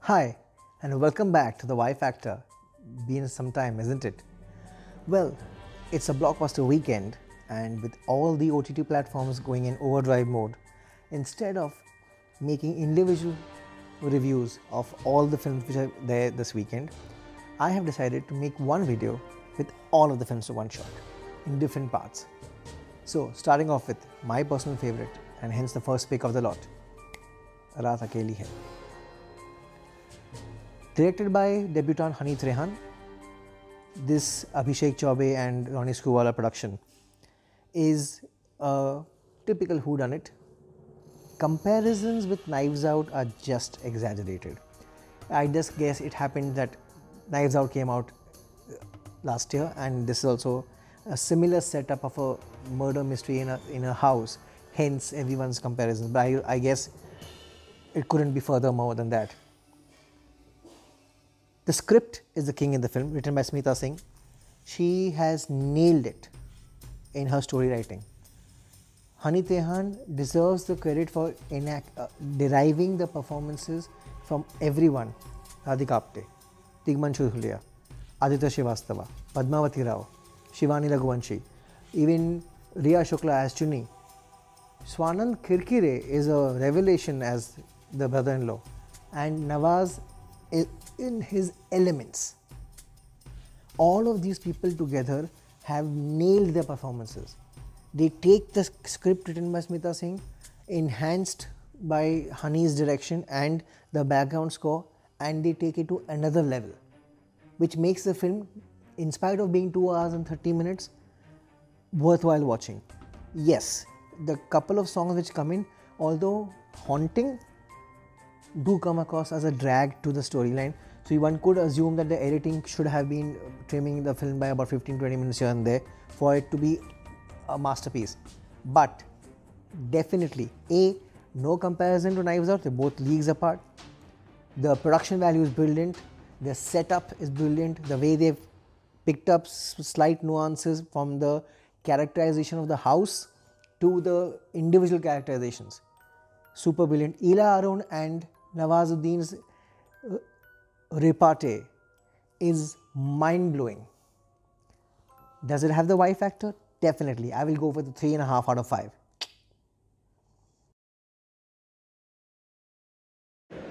Hi, and welcome back to the Y Factor. Been some time, isn't it? Well, it's a blockbuster weekend, and with all the OTT platforms going in overdrive mode, instead of making individual reviews of all the films which are there this weekend, I have decided to make one video with all of the films to one shot in different parts. So, starting off with my personal favorite, and hence the first pick of the lot, Raat Akeli Hai. Directed by debutant Haneet Rehan, this Abhishek Chaubey and Ronnie Screwvala production is a typical whodunit. Comparisons with Knives Out are just exaggerated. I just guess it happened that Knives Out came out last year, and this is also a similar setup of a murder mystery in a house, hence everyone's comparison. But I guess it couldn't be further more than that. The script is the king in the film, written by Smita Singh. She has nailed it in her story writing. Haneet Rehan deserves the credit for deriving the performances from everyone. Radhika Apte, Tigmanshu Dhulia, Aditya Srivastava, Padmavati Rao, Shivani Raghuvanshi, even Riya Shukla as Chuni. Swanand Kirkire is a revelation as the brother-in-law, and Nawaz is in his elements. All of these people together have nailed their performances. They take the script written by Smita Singh, enhanced by Honey's direction and the background score, and they take it to another level, which makes the film, in spite of being 2 hours and 30 minutes, worthwhile watching. Yes, the couple of songs which come in, although haunting, do come across as a drag to the storyline. So one could assume that the editing should have been trimming the film by about 15-20 minutes here and there for it to be a masterpiece. But definitely, no comparison to Knives Out, they're both leagues apart. The production value is brilliant, the setup is brilliant, the way they've picked up slight nuances from the characterization of the house to the individual characterizations. Super brilliant. Ela Arun and Nawazuddin's repartee is mind-blowing. Does it have the Y factor? Definitely. I will go for the 3.5 out of 5.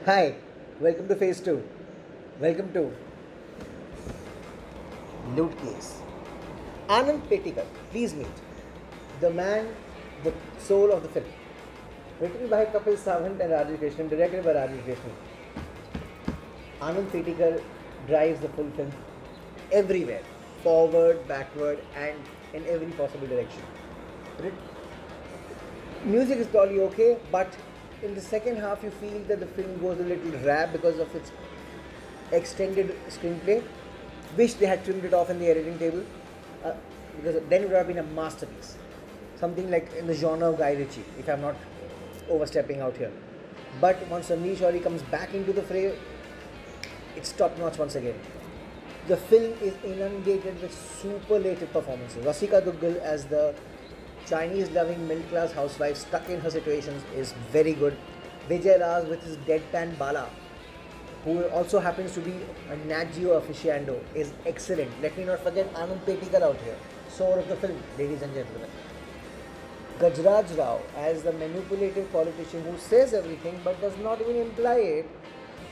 Hi, welcome to phase 2. Welcome to Loot Case. Anand Petikar, please meet the man, the soul of the film. Written by Kapil Sawant and Rajesh Krishnan, directed by Rajesh Krishnan. Anand Petikar drives the full film everywhere, forward, backward, and in every possible direction. Music is totally okay, but in the second half you feel that the film goes a little drab because of its extended screenplay. Wish they had trimmed it off in the editing table, because then it would have been a masterpiece. Something like in the genre of Guy Ritchie, if I'm not overstepping out here. But once Anish Shori comes back into the fray, it's top notch once again. The film is inundated with superlative performances. Rasika Duggal as the Chinese loving middle class housewife stuck in her situations is very good. Vijay Raj with his deadpan Bala, who also happens to be a Nat Geo aficionado, is excellent. Let me not forget Anand Petikar out here, soul of the film, ladies and gentlemen. Gajraj Rao as the manipulative politician who says everything but does not even imply it,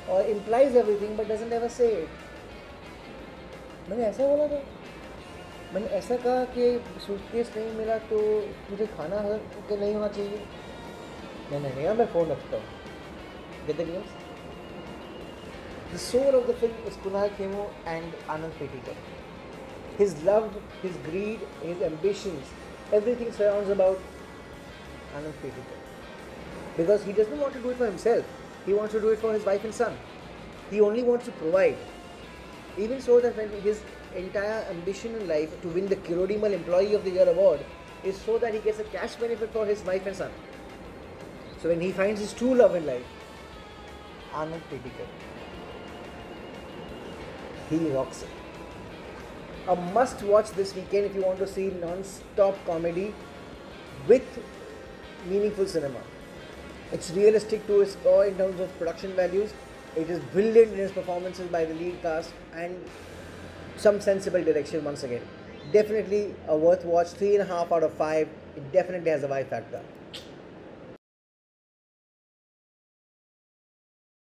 or implies everything but doesn't ever say it. मैंने ऐसा बोला था, मैंने ऐसा कहा कि suitcase नहीं मिला तो मुझे खाना के नहीं होना चाहिए. नहीं मैं फ़ोन रखता हूँ. Get the news? The soul of the film is Kunal Khemo and Anand Petikar. His love, his greed, his ambitions, everything surrounds about Anand Petikar. Because he doesn't want to do it for himself. He wants to do it for his wife and son. He only wants to provide. Even so that when his entire ambition in life to win the Kirodimal Employee of the Year award is so that he gets a cash benefit for his wife and son. So when he finds his true love in life, Anand Petikar, he rocks it. A must watch this weekend if you want to see non-stop comedy with meaningful cinema. It's realistic to its core in terms of production values. It is brilliant in its performances by the lead cast and some sensible direction once again. Definitely a worth watch. 3.5 out of 5. It definitely has a Y factor.